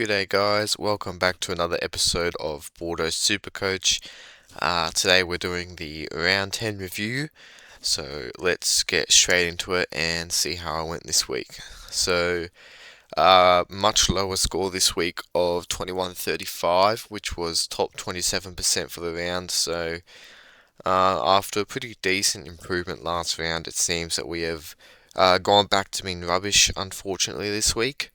G'day guys, welcome back to another episode of Bordeaux Supercoach. Today we're doing the round 10 review, so let's get straight into it and see how I went this week. Much lower score this week of 21.35, which was top 27% for the round, after a pretty decent improvement last round, it seems that we have gone back to being rubbish, unfortunately, this week.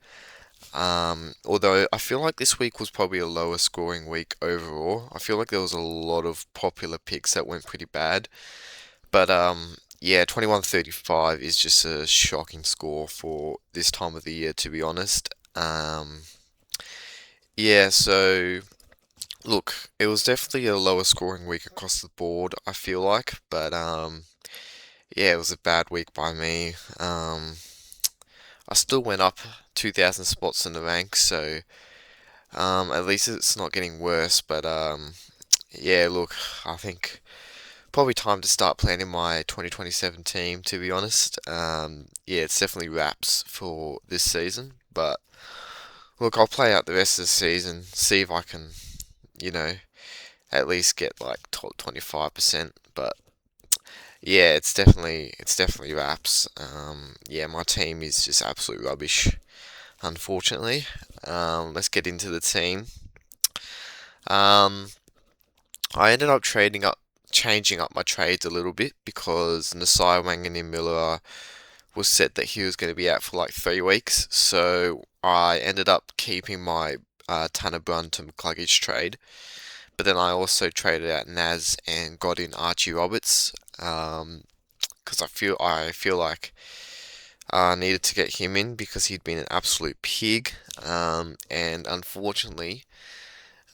Although I feel like this week was probably a lower scoring week overall. I feel like there was a lot of popular picks that went pretty bad. But yeah, 21.35 is just a shocking score for this time of the year, to be honest. Yeah, so look, it was definitely a lower scoring week across the board, I feel like. But yeah, it was a bad week by me. I still went up 2,000 spots in the ranks, so at least it's not getting worse. But yeah, look, I think probably time to start planning my 2027 team, to be honest. Yeah, it's definitely wraps for this season. But look, I'll play out the rest of the season, see if I can, you know, at least get like top 25%. But yeah, it's definitely wraps. Yeah, my team is just absolute rubbish, unfortunately. Let's get into the team. Um, I ended up changing up my trades a little bit because Nasai Wanganimura was said that he was going to be out for like 3 weeks. So I ended up keeping my Tanner Brun to McCluggage trade. But then I also traded out Naz and got in Archie Roberts because I feel like I needed to get him in because he'd been an absolute pig. And unfortunately,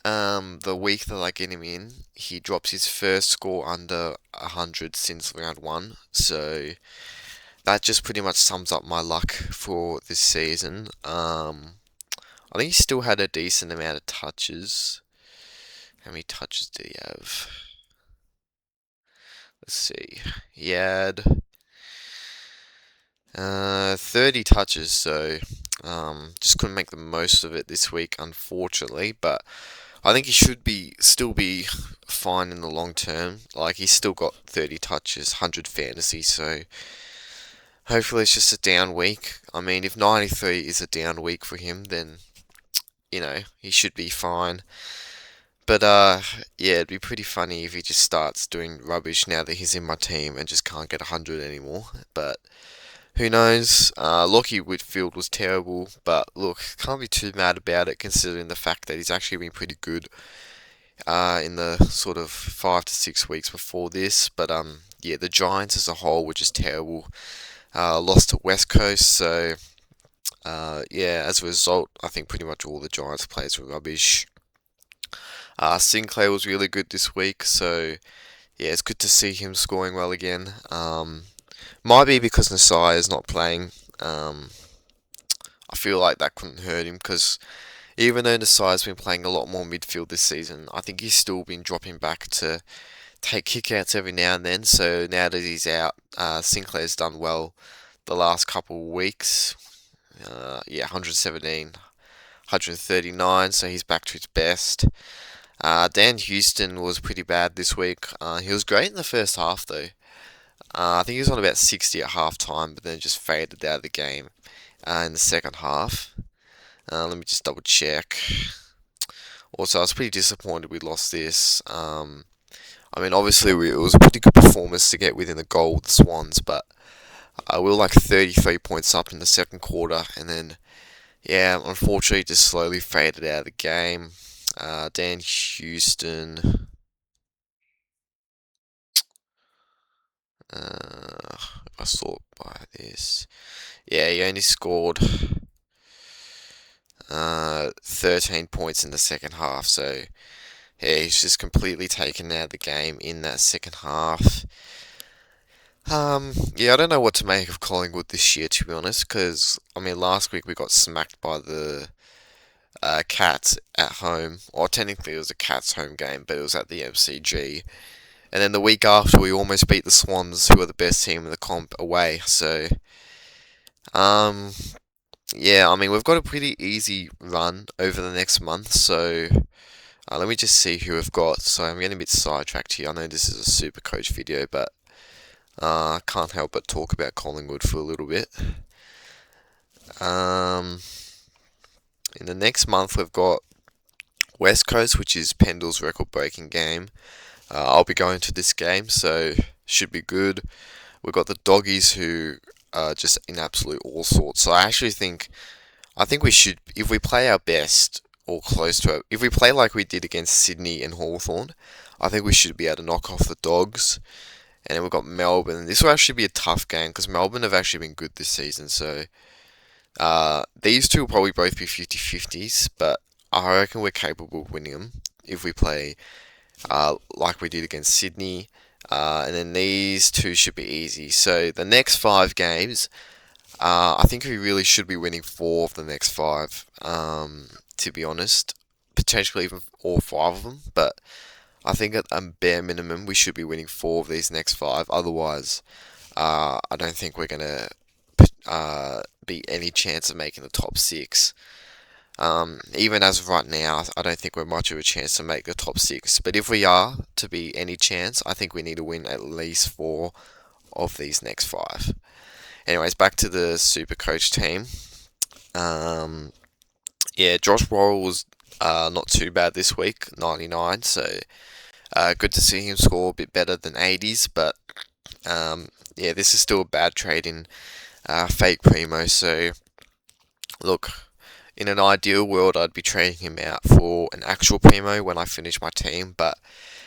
the week that I get him in, he drops his first score under 100 since round one. So that just pretty much sums up my luck for this season. I think he still had a decent amount of touches. How many touches did he have? Let's see. He had 30 touches, so just couldn't make the most of it this week, unfortunately. But I think he should still be fine in the long term. Like he's still got 30 touches, 100 fantasy, so hopefully it's just a down week. I mean, if 93 is a down week for him, then he should be fine. But yeah, it'd be pretty funny if he just starts doing rubbish now that he's in my team and just can't get 100 anymore. But who knows? Lockie Whitfield was terrible, but look, can't be too mad about it considering the fact that he's actually been pretty good in the sort of 5 to 6 weeks before this. But yeah, the Giants as a whole were just terrible. Lost to West Coast, so yeah, as a result, I think pretty much all the Giants players were rubbish. Sinclair was really good this week, so yeah, it's good to see him scoring well again. Might be because Nasai is not playing. I feel like that couldn't hurt him because even though Nasai's been playing a lot more midfield this season, I think he's still been dropping back to take kickouts every now and then. So now that he's out, Sinclair's done well the last couple of weeks. Yeah, 117, 139, so he's back to his best. Dan Houston was pretty bad this week. He was great in the first half though. I think he was on about 60 at half time, but then just faded out of the game in the second half. Let me just double check. Also, I was pretty disappointed we lost this. I mean, obviously, it was a pretty good performance to get within the goal with the Swans, but we were like 33 points up in the second quarter, and then, yeah, unfortunately, just slowly faded out of the game. Dan Houston. If I sort by this, yeah, he only scored 13 points in the second half, so yeah, he's just completely taken out of the game in that second half. Yeah, I don't know what to make of Collingwood this year, to be honest, because I mean, last week we got smacked by the Cats at home, or technically it was a Cats home game, but it was at the MCG. And then the week after, we almost beat the Swans, who are the best team in the comp, away. So, um, Yeah, I mean, we've got a pretty easy run over the next month, so let me just see who we've got. So I'm getting a bit sidetracked here. I know this is a super coach video, but I can't help but talk about Collingwood for a little bit. Um, in the next month, we've got West Coast, which is Pendle's record-breaking game. I'll be going to this game, so should be good. We've got the Doggies, who are just in absolute all sorts. So I think we should, if we play our best or close to it, if we play like we did against Sydney and Hawthorn, I think we should be able to knock off the Dogs. And then we've got Melbourne. This will actually be a tough game because Melbourne have actually been good this season. So these two will probably both be 50-50s, but I reckon we're capable of winning them if we play like we did against Sydney. And then these two should be easy. So the next five games, I think we really should be winning four of the next five, to be honest. Potentially even all five of them, but I think at a bare minimum we should be winning four of these next five. Otherwise, I don't think we're going to be any chance of making the top six. Even as of right now, I don't think we're much of a chance to make the top six. But if we are to be any chance, I think we need to win at least four of these next five. Anyways, back to the Supercoach team. Yeah, Josh Worrell was not too bad this week, 99. So good to see him score a bit better than 80s. But yeah, this is still a bad trade in fake Primo. So look, in an ideal world, I'd be trading him out for an actual Primo when I finish my team. But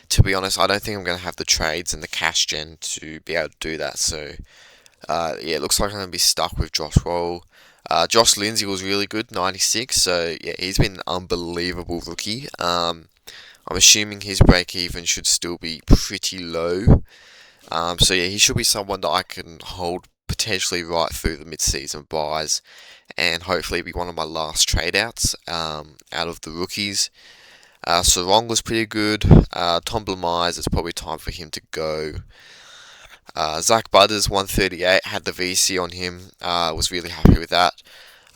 to be honest, I don't think I'm going to have the trades and the cash gen to be able to do that. So yeah, it looks like I'm going to be stuck with Josh Roll. Josh Lindsay was really good, 96. So yeah, he's been an unbelievable rookie. I'm assuming his break even should still be pretty low. So yeah, he should be someone that I can hold potentially right through the mid-season buys, and hopefully be one of my last trade outs out of the rookies. Sarong was pretty good. Tom Blamires, it's probably time for him to go. Zach Butters, 138, had the VC on him. Was really happy with that.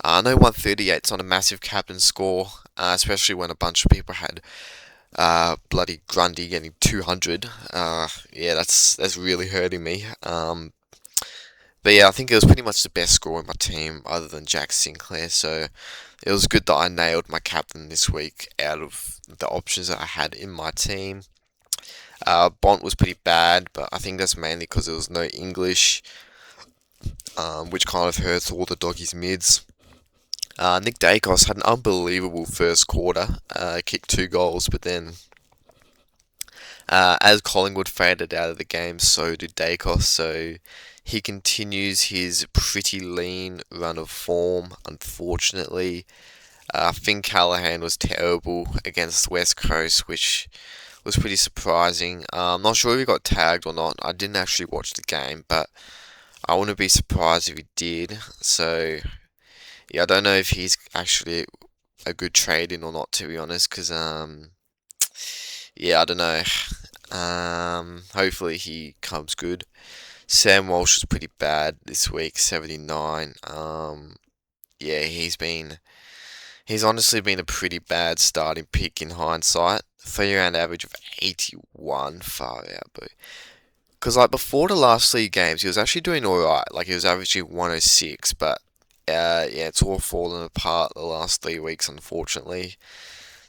I know 138's on a massive captain score, especially when a bunch of people had bloody Grundy getting 200. Yeah, that's really hurting me. But yeah, I think it was pretty much the best score in my team other than Jack Sinclair. So it was good that I nailed my captain this week out of the options that I had in my team. Bont was pretty bad, but I think that's mainly because there was no English, which kind of hurts all the doggies' mids. Nick Dacos had an unbelievable first quarter, kicked two goals, but then as Collingwood faded out of the game, so did Dacos. So he continues his pretty lean run of form, unfortunately. Finn Callahan was terrible against West Coast, which was pretty surprising. I'm not sure if he got tagged or not. I didn't actually watch the game, but I wouldn't be surprised if he did. So, yeah, I don't know if he's actually a good trade in or not, to be honest, because, yeah, I don't know. Hopefully he comes good. Sam Walsh was pretty bad this week, 79. Yeah, he's honestly been a pretty bad starting pick in hindsight. 3 round average of 81, far out, but because like before the last 3 games, he was actually doing all right. Like he was averaging 106, but yeah, it's all fallen apart the last 3 weeks, unfortunately.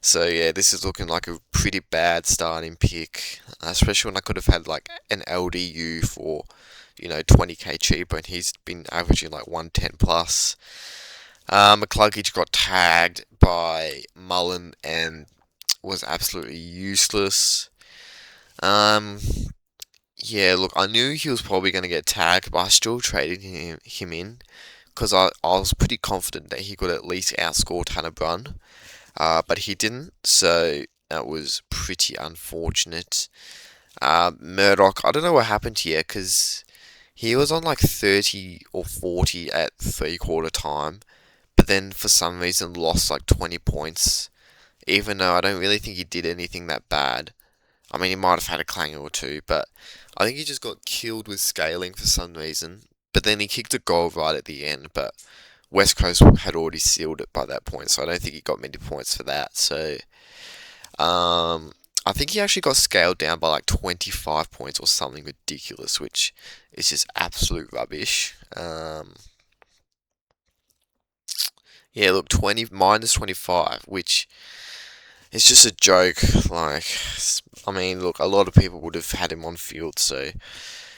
So yeah, this is looking like a pretty bad starting pick, especially when I could have had like an LDU for 20k cheaper, and he's been averaging like 110 plus. McCluggage got tagged by Mullen and was absolutely useless. Um, yeah, look, I knew he was probably going to get tagged, but I still traded him in because I was pretty confident that he could at least outscore Tanner Brunn, but he didn't, so that was pretty unfortunate. Murdoch, I don't know what happened here because he was on like 30 or 40 at 3/4 time, but then for some reason lost like 20 points, even though I don't really think he did anything that bad. I mean, he might have had a clanger or two, but I think he just got killed with scaling for some reason. But then he kicked a goal right at the end, but West Coast had already sealed it by that point, so I don't think he got many points for that. So I think he actually got scaled down by like 25 points or something ridiculous, which is just absolute rubbish. Yeah, look, 20 minus 25, which is just a joke. Like, I mean, look, a lot of people would have had him on field, so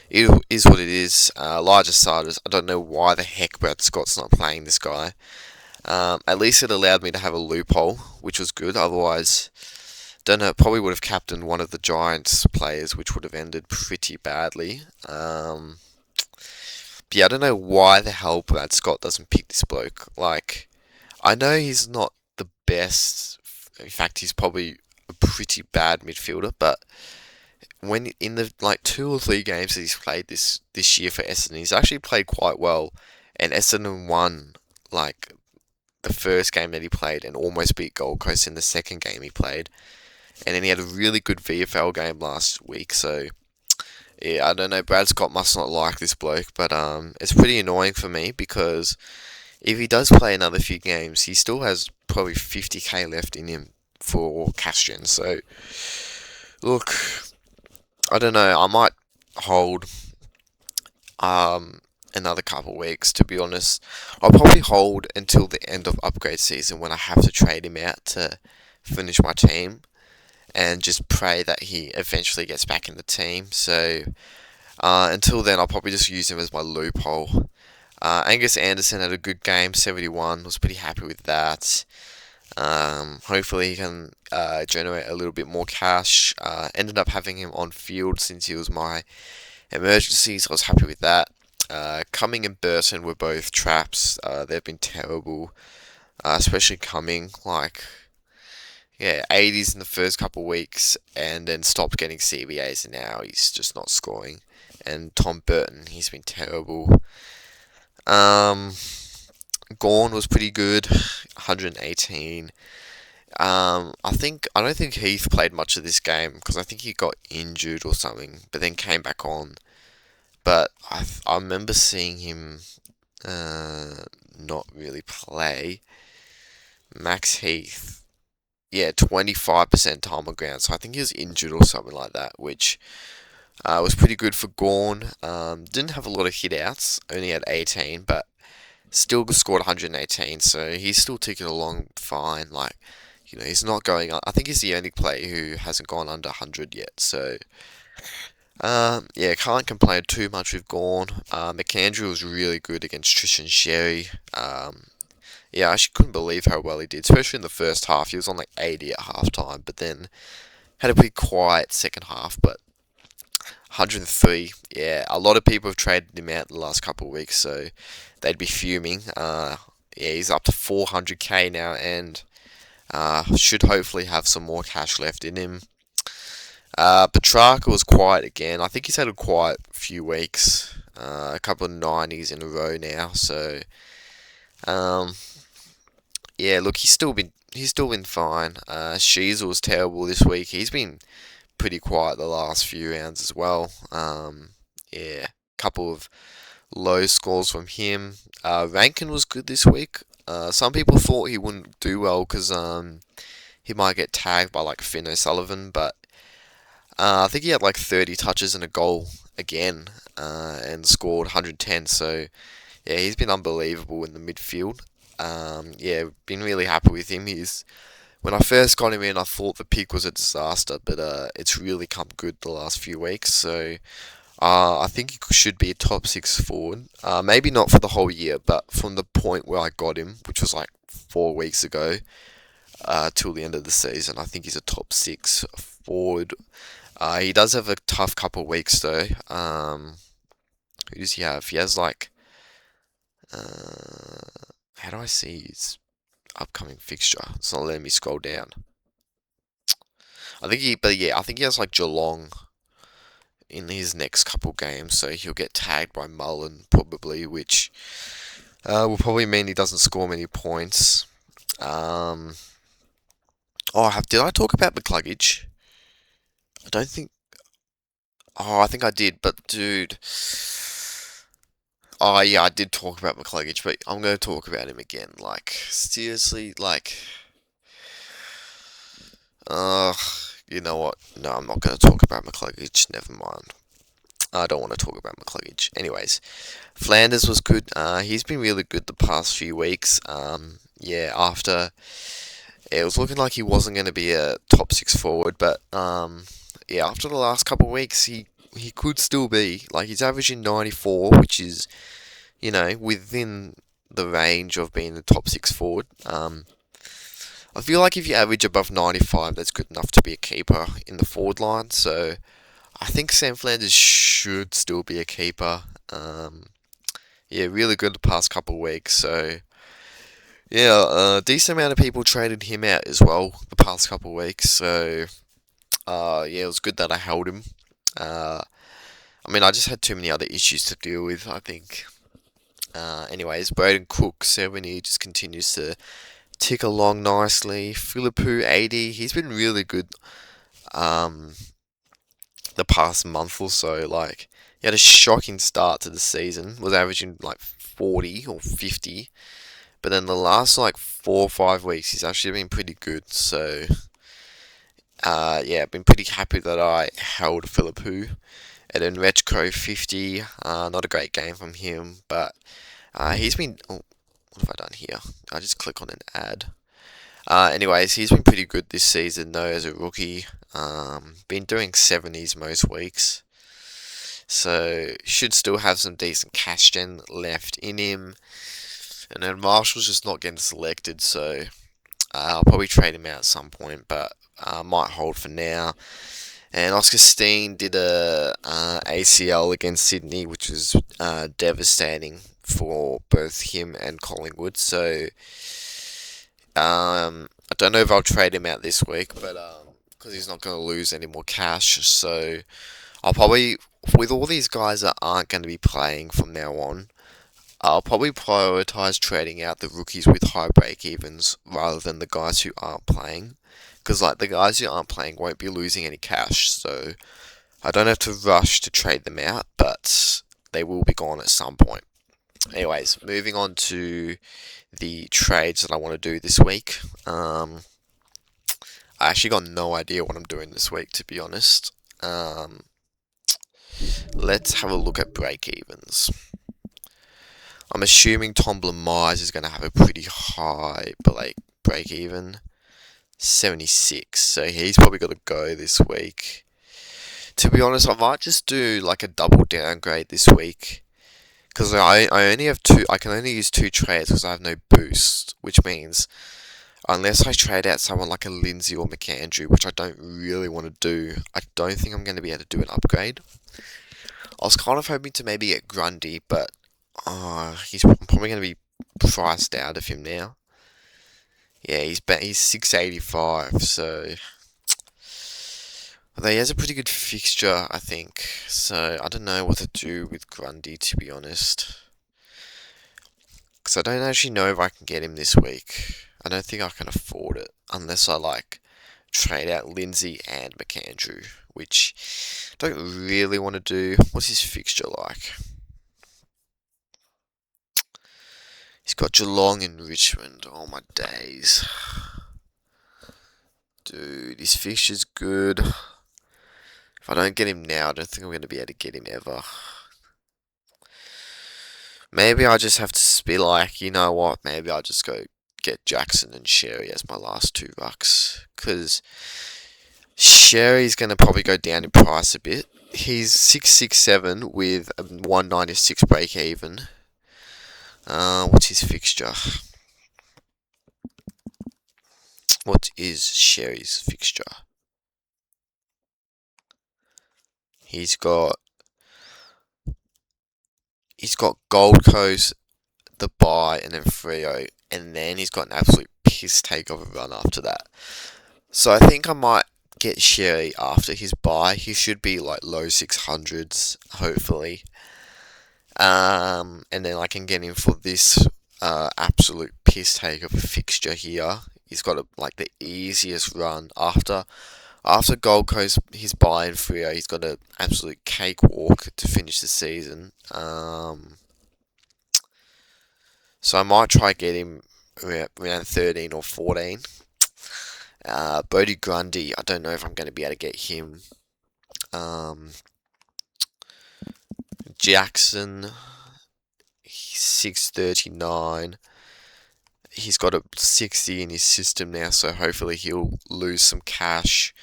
it is what it is. Larger starters, I don't know why the heck Brad Scott's not playing this guy. At least it allowed me to have a loophole, which was good. Otherwise, don't know, probably would have captained one of the Giants players, which would have ended pretty badly. But yeah, I don't know why the hell Brad Scott doesn't pick this bloke. Like, I know he's not the best. In fact, he's probably a pretty bad midfielder. But when in the like 2 or 3 games that he's played this year for Essendon, he's actually played quite well. And Essendon won like the first game that he played and almost beat Gold Coast in the second game he played. And then he had a really good VFL game last week. So yeah, I don't know. Brad Scott must not like this bloke, but it's pretty annoying for me because if he does play another few games, he still has probably 50k left in him for cash gen. So look, I don't know. I might hold another couple weeks. To be honest, I'll probably hold until the end of upgrade season when I have to trade him out to finish my team, and just pray that he eventually gets back in the team. So until then, I'll probably just use him as my loophole. Angus Anderson had a good game, 71. Was pretty happy with that. Hopefully he can generate a little bit more cash. Ended up having him on field since he was my emergency, so I was happy with that. Cumming and Burton were both traps. They've been terrible, especially Cumming. Like, yeah, 80s in the first couple of weeks, and then stopped getting CBAs, and now he's just not scoring. And Tom Burton, he's been terrible. Gawn was pretty good, 118. I don't think Heath played much of this game because I think he got injured or something, but then came back on. But I remember seeing him not really play. Max Heath, yeah, 25% time on ground, so I think he was injured or something like that, which was pretty good for Gawn. Didn't have a lot of hit outs, only had 18, but still scored 118, so he's still ticking along fine. Like, he's not going. I think he's the only player who hasn't gone under 100 yet. So, yeah, can't complain too much with Gawn. McAndrew was really good against Tristan Sherry. Yeah, I actually couldn't believe how well he did, especially in the first half. He was on like 80 at halftime, but then had a pretty quiet second half. But 103, yeah, a lot of people have traded him out in the last couple of weeks, so they'd be fuming. Yeah, he's up to 400k now, and should hopefully have some more cash left in him. Petrarca was quiet again. I think he's had a quiet few weeks, a couple of 90s in a row now. So, yeah, look, he's still been fine. Sheasel was terrible this week. He's been pretty quiet the last few rounds as well. Yeah, couple of low scores from him. Rankin was good this week. Some people thought he wouldn't do well because he might get tagged by like Finn O'Sullivan, but I think he had like 30 touches and a goal again, and scored 110. So yeah, he's been unbelievable in the midfield. Yeah, been really happy with him. When I first got him in, I thought the pick was a disaster, but it's really come good the last few weeks. So I think he should be a top 6 forward. Maybe not for the whole year, but from the point where I got him, which was like 4 weeks ago, till the end of the season, I think he's a top 6 forward. He does have a tough couple of weeks though. Who does he have? He has like, how do I see his upcoming fixture? It's not letting me scroll down. I think he has like Geelong in his next couple games, so he'll get tagged by Mullen probably, which will probably mean he doesn't score many points. Did I talk about McCluggage? I don't think. Oh, I think I did, but dude, Oh yeah, I did talk about McCluggage, but I'm going to talk about him again. Like seriously, like, uh, you know what? No, I'm not going to talk about McCluggage. Never mind. I don't want to talk about McCluggage. Anyways, Flanders was good. He's been really good the past few weeks. Yeah, after it was looking like he wasn't going to be a top six forward, but yeah, after the last couple of weeks, he could still be. Like he's averaging 94, which is within the range of being the top six forward. I feel like if you average above 95, that's good enough to be a keeper in the forward line. So I think Sam Flanders should still be a keeper. Yeah, really good the past couple of weeks. So yeah, a decent amount of people traded him out as well the past couple of weeks. So yeah, it was good that I held him. Uh, I mean, I just had too many other issues to deal with, I think. Anyways, Braden Cook, 70, just continues to tick along nicely. Philippou, 80, he's been really good um, the past month or so. Like, he had a shocking start to the season, was averaging like 40 or 50, but then the last like 4 or 5 weeks, he's actually been pretty good. So, yeah, I've been pretty happy that I held Philippou. And then Retchco, 50, not a great game from him, but he's been. Oh, what have I done here? I just click on an ad. Anyways, he's been pretty good this season though as a rookie. Been doing 70s most weeks, so should still have some decent cash gen left in him. And then Marshall's just not getting selected, so I'll probably trade him out at some point, but might hold for now. And Oscar Steen did a ACL against Sydney, which was devastating for both him and Collingwood. So I don't know if I'll trade him out this week, but because he's not going to lose any more cash. So I'll probably, with all these guys that aren't going to be playing from now on, I'll probably prioritize trading out the rookies with high break evens rather than the guys who aren't playing. Because like the guys who aren't playing won't be losing any cash, so I don't have to rush to trade them out, but they will be gone at some point. Anyways, moving on to the trades that I want to do this week. I actually got no idea what I'm doing this week, to be honest. Let's have a look at break evens. I'm assuming Tom Myers is going to have a pretty high break even. 76, so he's probably got to go this week. To be honest, I might just do like a double downgrade this week, because I only have two. I can only use two trades because I have no boost, which means unless I trade out someone like a Lindsay or McAndrew, which I don't really want to do, I don't think I'm going to be able to do an upgrade. I was kind of hoping to maybe get Grundy, but he's probably going to be priced out of him now. Yeah, he's 685, so although he has a pretty good fixture, I think. So I don't know what to do with Grundy, to be honest, because I don't actually know if I can get him this week. I don't think I can afford it unless I trade out Lindsay and McAndrew, which I don't really want to do. What's his fixture like? He's got Geelong and Richmond. Oh my days. Dude, his fixture's good. If I don't get him now, I don't think I'm going to be able to get him ever. Maybe I just have to be like, you know what, maybe I'll just go get Jackson and Sherry as my last two rucks. Because Sherry's going to probably go down in price a bit. He's 667 with a 196 break even. What's his fixture? What is Sherry's fixture? He's got Gold Coast, the bye, and then Freo, and then he's got an absolute piss take of a run after that. So I think I might get Sherry after his bye. He should be like low 600s, hopefully. And then I can get him for this absolute piss take of a fixture here. He's got the easiest run after Gold Coast, his bye in Freo. He's got an absolute cakewalk to finish the season. So I might try get him around 13 or 14. Bodie Grundy, I don't know if I'm going to be able to get him. Um, Jackson, he's 639. He's got a 60 in his system now, so hopefully he'll lose some cash.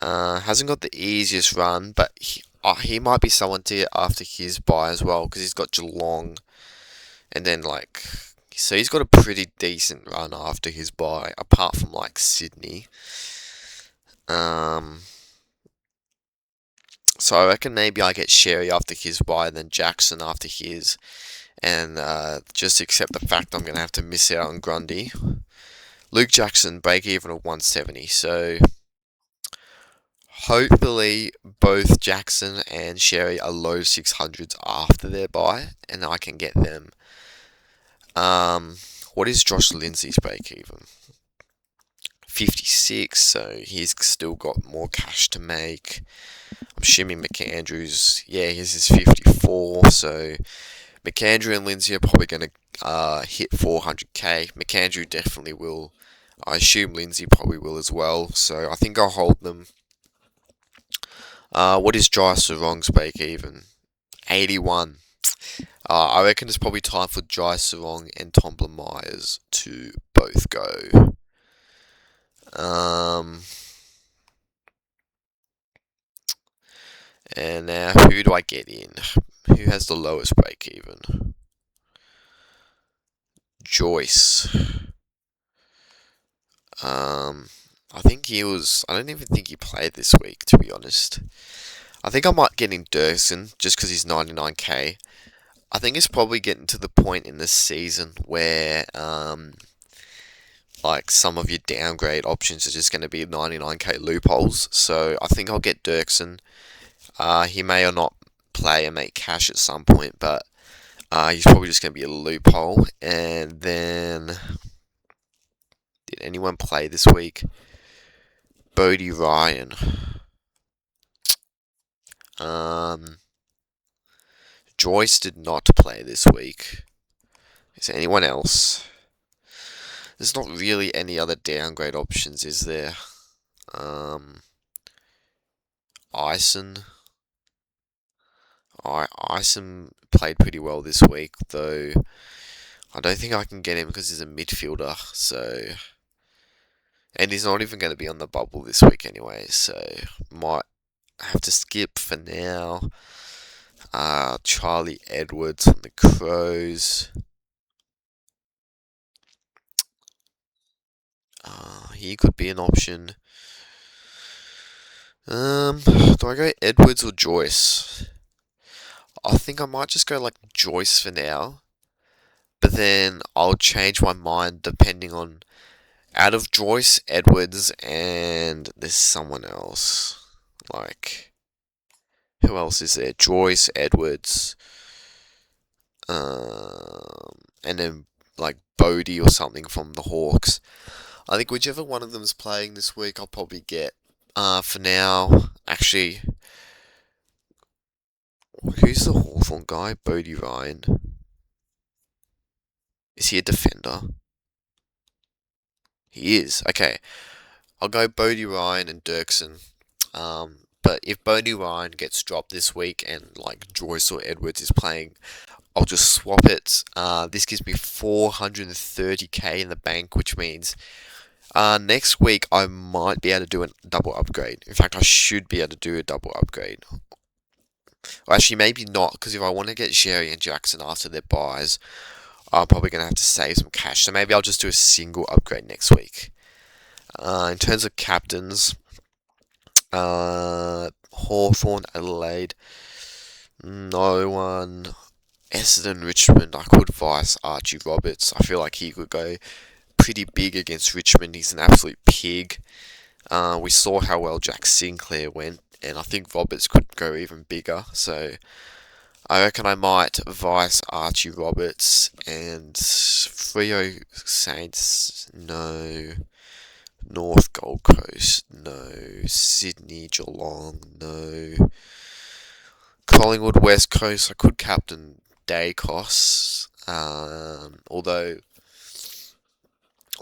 Hasn't got the easiest run, but he might be someone to get after his buy as well, because he's got Geelong, and then so he's got a pretty decent run after his buy, apart from Sydney. So I reckon maybe I get Sherry after his buy, then Jackson after his, and just accept the fact I'm going to have to miss out on Grundy. Luke Jackson, break even of 170, so hopefully both Jackson and Sherry are low 600s after their buy, and I can get them. What is Josh Lindsay's break even? 56, so he's still got more cash to make. I'm assuming McAndrews, his is 54, so McAndrew and Lindsay are probably going to hit 400k. McAndrew definitely will. I assume Lindsay probably will as well, so I think I'll hold them. What is Jai Sarong's break even? 81. I reckon it's probably time for Jai Sarong and Tomlin Myers to both go. And now, who do I get in? Who has the lowest break even? Joyce. I think I don't even think he played this week, to be honest. I think I might get in Dirksen, just because he's 99k. I think it's probably getting to the point in the season where, some of your downgrade options are just going to be 99k loopholes. So I think I'll get Dirksen. He may or not play and make cash at some point, but he's probably just going to be a loophole. And then, did anyone play this week? Bodie Ryan. Joyce did not play this week. Is there anyone else? There's not really any other downgrade options, is there? Ison. Ison played pretty well this week, though I don't think I can get him because he's a midfielder, and he's not even going to be on the bubble this week anyway, so might have to skip for now. Charlie Edwards on the Crows. He could be an option. Do I go Edwards or Joyce? I think I might just go Joyce for now, but then I'll change my mind depending on out of Joyce, Edwards, and there's someone else. Who else is there? Joyce, Edwards, and then Bodie or something from the Hawks. I think whichever one of them is playing this week, I'll probably get. For now, actually, who's the Hawthorn guy? Bodie Ryan. Is he a defender? He is. Okay, I'll go Bodie Ryan and Dirksen. But if Bodie Ryan gets dropped this week and Joyce or Edwards is playing, I'll just swap it. This gives me 430k in the bank, which means next week I might be able to do a double upgrade. In fact, I should be able to do a double upgrade. Well, actually, maybe not, because if I want to get Sherry and Jackson after their buys, I'm probably going to have to save some cash. So maybe I'll just do a single upgrade next week. In terms of captains, Hawthorn, Adelaide, no one. Essendon, Richmond, I could vice Archie Roberts. I feel like he could go pretty big against Richmond. He's an absolute pig. We saw how well Jack Sinclair went, and I think Roberts could go even bigger. So I reckon I might vice Archie Roberts and Freo Saints, no. North Gold Coast, no. Sydney, Geelong, no. Collingwood, West Coast, I could captain Dacos. Although,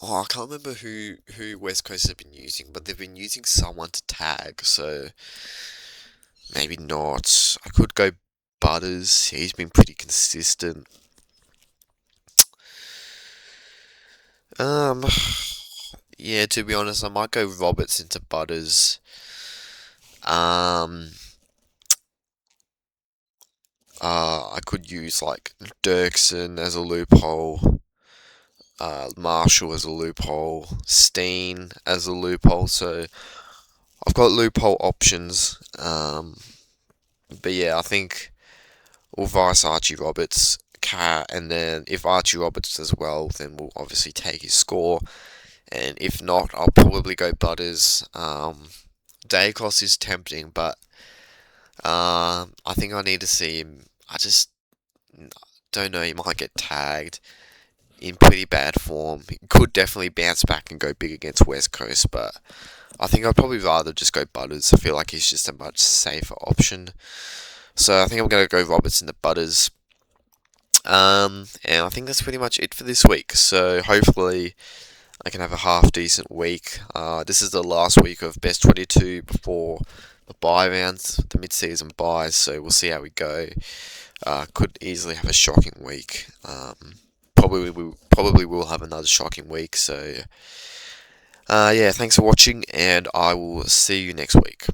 oh, I can't remember who West Coast have been using, but they've been using someone to tag, so maybe not. I could go Butters. He's been pretty consistent. Um, yeah, to be honest, I might go Roberts into Butters. Um, I could use like Dirksen as a loophole, Marshall as a loophole, Steen as a loophole. So I've got loophole options. But yeah, I think we'll vice Archie Roberts, Cat, and then if Archie Roberts does well, then we'll obviously take his score. And if not, I'll probably go Butters. Dacos is tempting, but I think I need to see him. I just don't know. He might get tagged in pretty bad form. He could definitely bounce back and go big against West Coast, but I think I'd probably rather just go Butters. I feel like he's just a much safer option. So I think I'm going to go Roberts in the Butters. And I think that's pretty much it for this week. So hopefully I can have a half decent week. This is the last week of best 22 before the bye rounds, the mid-season buys. So we'll see how we go. Could easily have a shocking week. Probably will have another shocking week. So yeah, thanks for watching, and I will see you next week.